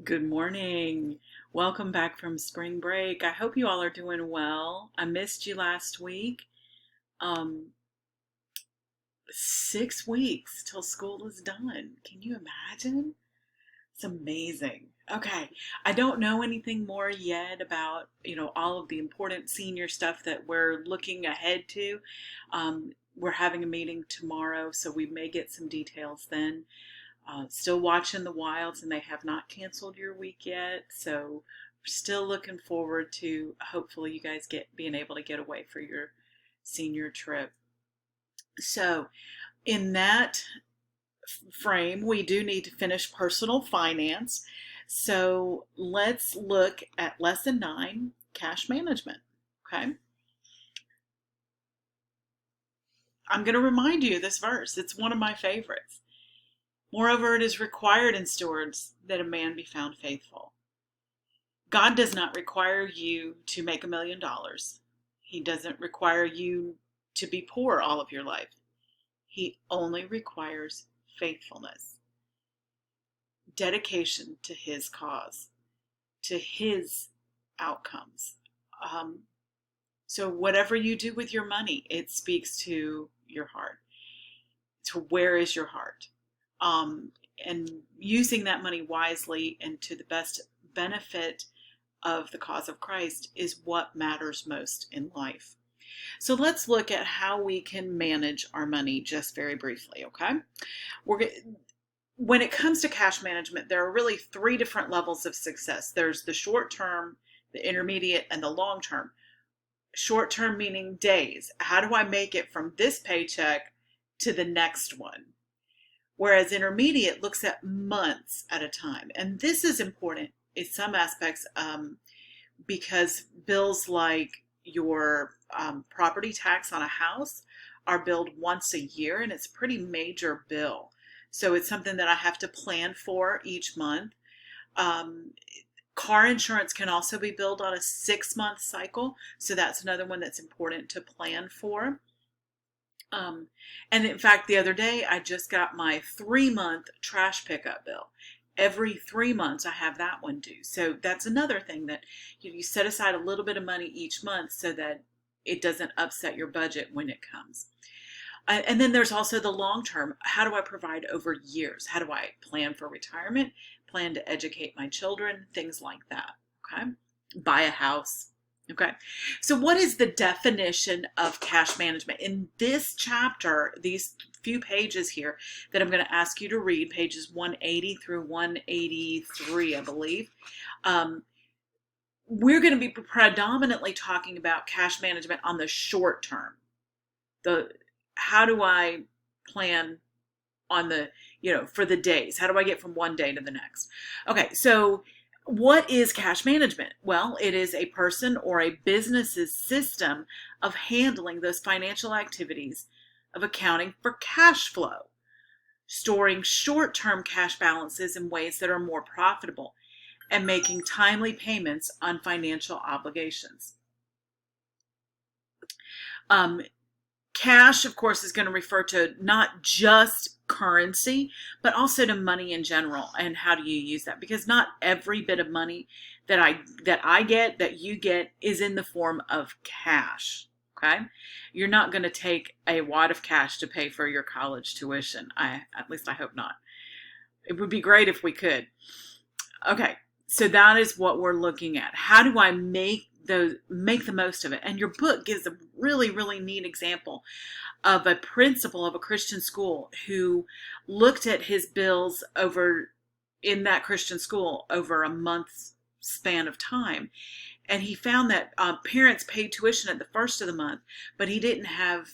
Good morning. Welcome back from spring break. I hope you all are doing well. I missed you last week. Um, 6 weeks till school is done. Can you imagine? It's amazing. Okay, I don't know anything more yet about, all of the important senior stuff that we're looking ahead to. We're having a meeting tomorrow, so we may get some details then. Still watching the Wilds, and they have not canceled your week yet. So we're still looking forward to hopefully you guys being able to get away for your senior trip. So in that frame, we do need to finish personal finance. So let's look at lesson 9, cash management. Okay. I'm going to remind you of this verse. It's one of my favorites. Moreover, it is required in stewards that a man be found faithful. God does not require you to make $1,000,000. He doesn't require you to be poor all of your life. He only requires faithfulness, dedication to his cause, to his outcomes. So whatever you do with your money, it speaks to your heart. To where is your heart? And using that money wisely and to the best benefit of the cause of Christ is what matters most in life. So let's look at how we can manage our money just very briefly, okay? When it comes to cash management, there are really 3 different levels of success. There's the short term, the intermediate, and the long term. Short term meaning days. How do I make it from this paycheck to the next one? Whereas intermediate looks at months at a time. And this is important in some aspects because bills like your property tax on a house are billed once a year, and it's a pretty major bill. So it's something that I have to plan for each month. Car insurance can also be billed on a 6-month cycle. So that's another one that's important to plan for. And in fact, the other day, I just got my 3-month trash pickup bill. Every 3 months, I have that one due. So that's another thing that you set aside a little bit of money each month so that it doesn't upset your budget when it comes. And then there's also the long term. How do I provide over years? How do I plan for retirement, plan to educate my children, things like that, okay? Buy a house. Okay, so what is the definition of cash management? In this chapter, these few pages here that I'm going to ask you to read, pages 180 through 183, I believe, we're going to be predominantly talking about cash management on the short term. How do I plan on for the days? How do I get from one day to the next? Okay, so what is cash management? Well, it is a person or a business's system of handling those financial activities of accounting for cash flow, storing short-term cash balances in ways that are more profitable, and making timely payments on financial obligations. Cash, of course, is going to refer to not just currency, but also to money in general. And how do you use that? Because not every bit of money that I get, that you get, is in the form of cash. Okay, you're not going to take a wad of cash to pay for your college tuition. At least I hope not. It would be great if we could. Okay, so that is what we're looking at. How do I make the most of it? And your book gives a really, really neat example of a principal of a Christian school who looked at his bills in that Christian school over a month's span of time. And he found that parents paid tuition at the first of the month, but he didn't have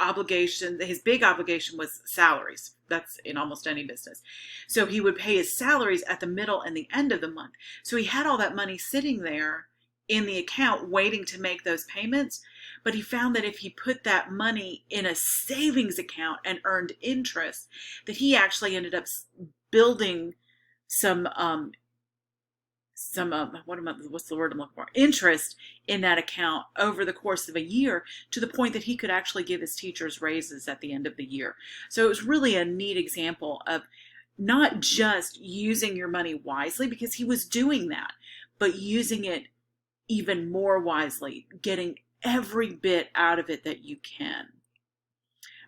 obligation. His big obligation was salaries. That's in almost any business. So he would pay his salaries at the middle and the end of the month. So he had all that money sitting there in the account waiting to make those payments. But he found that if he put that money in a savings account and earned interest, that he actually ended up building some interest in that account over the course of a year, to the point that he could actually give his teachers raises at the end of the year. So it was really a neat example of not just using your money wisely, because he was doing that, but using it even more wisely, getting every bit out of it that you can.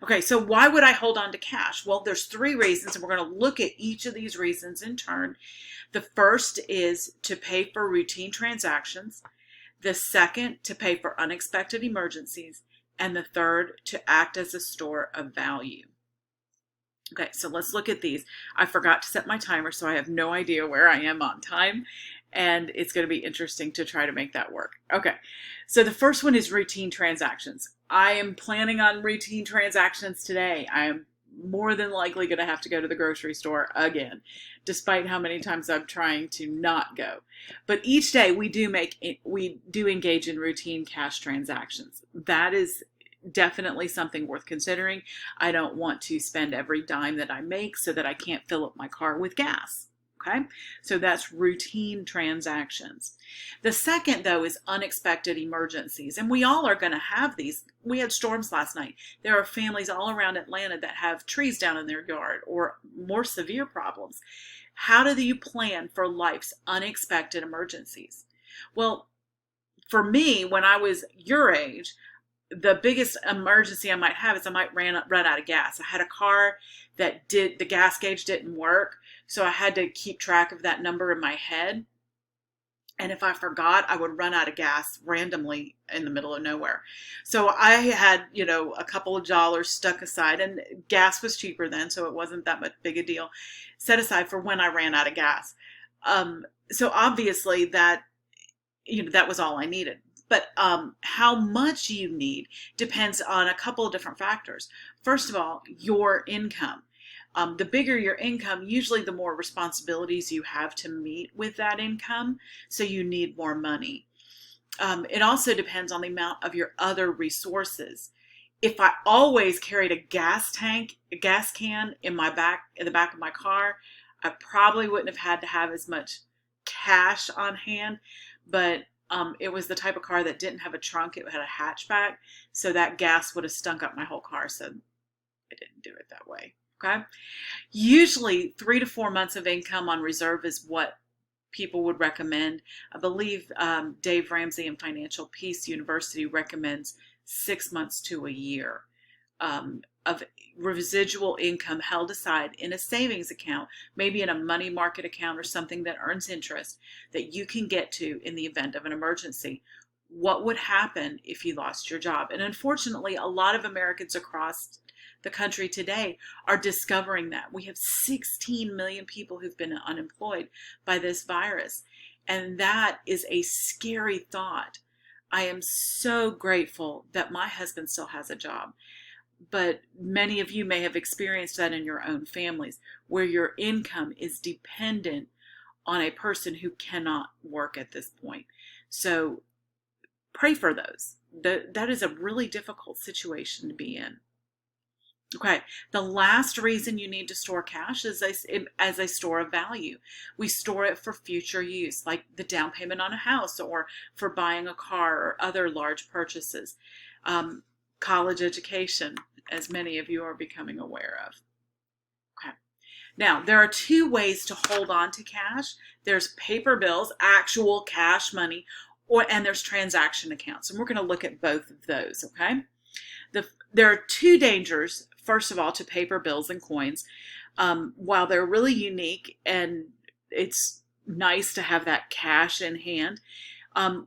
Okay, so why would I hold on to cash? Well, there's three reasons, and we're going to look at each of these reasons in turn. The first is to pay for routine transactions. The second, to pay for unexpected emergencies. And the third, to act as a store of value. Okay, so let's look at these. I forgot to set my timer, so I have no idea where I am on time, and it's going to be interesting to try to make that work. Okay, so the first one is routine transactions. I am planning on routine transactions today. I am more than likely going to have to go to the grocery store again, despite how many times I'm trying to not go. But each day we do engage in routine cash transactions. That is definitely something worth considering. I don't want to spend every dime that I make so that I can't fill up my car with gas. Okay, so that's routine transactions. The second, though, is unexpected emergencies. And we all are going to have these. We had storms last night. There are families all around Atlanta that have trees down in their yard or more severe problems. How do you plan for life's unexpected emergencies? Well, for me, when I was your age, the biggest emergency I might have is I might run out of gas. I had a car that the gas gauge didn't work, so I had to keep track of that number in my head. And if I forgot, I would run out of gas randomly in the middle of nowhere. So I had, a couple of dollars stuck aside, and gas was cheaper then, so it wasn't that much big a deal, set aside for when I ran out of gas. So obviously that was all I needed. But how much you need depends on a couple of different factors. First of all, your income. The bigger your income, usually the more responsibilities you have to meet with that income, so you need more money. It also depends on the amount of your other resources. If I always carried a gas can in the back of my car, I probably wouldn't have had to have as much cash on hand, but it was the type of car that didn't have a trunk. It had a hatchback, so that gas would have stunk up my whole car, so I didn't do it that way. Okay. Usually 3 to 4 months of income on reserve is what people would recommend. I believe Dave Ramsey in Financial Peace University recommends 6 months to a year of residual income held aside in a savings account, maybe in a money market account or something that earns interest that you can get to in the event of an emergency. What would happen if you lost your job? And unfortunately, a lot of Americans across the country today are discovering that. We have 16 million people who've been unemployed by this virus. And that is a scary thought. I am so grateful that my husband still has a job. But many of you may have experienced that in your own families, where your income is dependent on a person who cannot work at this point. So pray for those. That is a really difficult situation to be in. Okay, the last reason you need to store cash is as a store of value. We store it for future use, like the down payment on a house or for buying a car or other large purchases. College education, as many of you are becoming aware of. Okay. Now, there are two ways to hold on to cash. There's paper bills, actual cash money, and there's transaction accounts. And we're going to look at both of those, okay? There are two dangers, first of all, to paper bills and coins. While they're really unique and it's nice to have that cash in hand,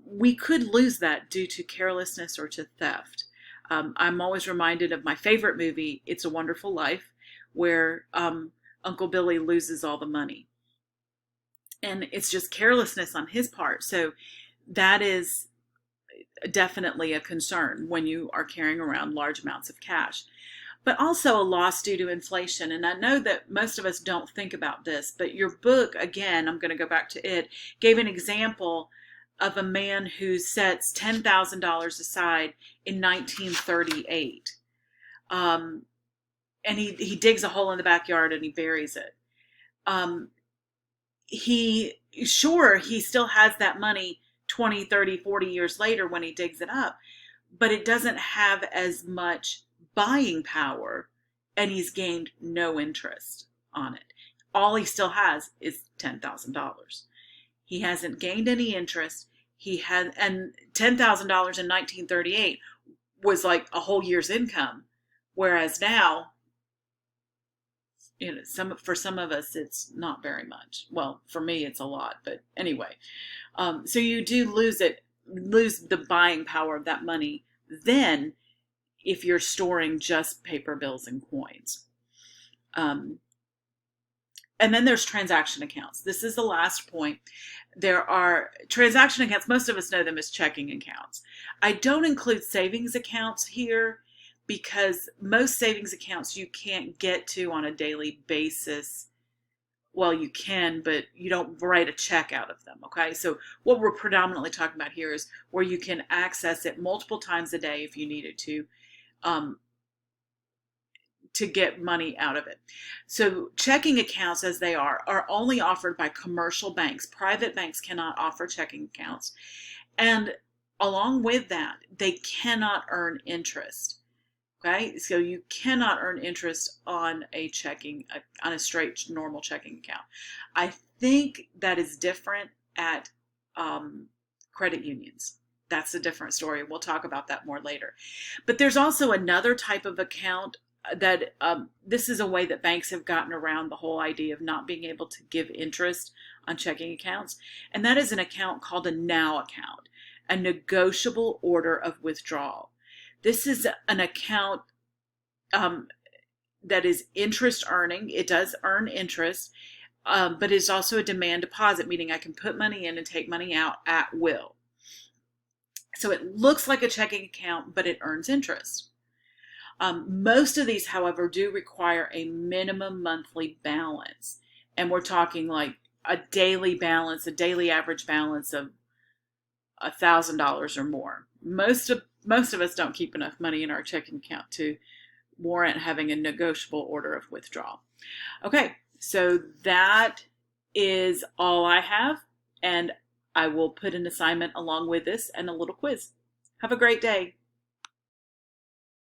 we could lose that due to carelessness or to theft. I'm always reminded of my favorite movie, It's a Wonderful Life, where Uncle Billy loses all the money. And it's just carelessness on his part. So that is definitely a concern when you are carrying around large amounts of cash. But also a loss due to inflation. And I know that most of us don't think about this, but your book, again, I'm going to go back to it, gave an example of a man who sets $10,000 aside in 1938. And he digs a hole in the backyard and he buries it. He still has that money 20, 30, 40 years later when he digs it up, but it doesn't have as much buying power, and he's gained no interest on it. all he still has is $10,000. He hasn't gained any interest. He had, and $10,000 in 1938 was like a whole year's income, whereas now, for some of us, it's not very much. Well, for me, it's a lot, but anyway. So you do lose the buying power of that money then if you're storing just paper bills and coins. And then there's transaction accounts. This is the last point. There are transaction accounts. Most of us know them as checking accounts. I don't include savings accounts here because most savings accounts you can't get to on a daily basis. Well, you can, but you don't write a check out of them, okay? So what we're predominantly talking about here is where you can access it multiple times a day if you needed to get money out of it. So checking accounts, as they are only offered by commercial banks. Private banks cannot offer checking accounts. And along with that, they cannot earn interest. Okay, so you cannot earn interest on a straight normal checking account. I think that is different at credit unions. That's a different story. We'll talk about that more later. But there's also another type of account that this is a way that banks have gotten around the whole idea of not being able to give interest on checking accounts. And that is an account called a NOW account, a negotiable order of withdrawal. This is an account that is interest earning. It does earn interest, but it's also a demand deposit, meaning I can put money in and take money out at will. So it looks like a checking account, but it earns interest. Most of these, however, do require a minimum monthly balance. And we're talking like a daily balance, a daily average balance of $1,000 or more. Most of us don't keep enough money in our checking account to warrant having a negotiable order of withdrawal. Okay, so that is all I have, and I will put an assignment along with this and a little quiz. Have a great day.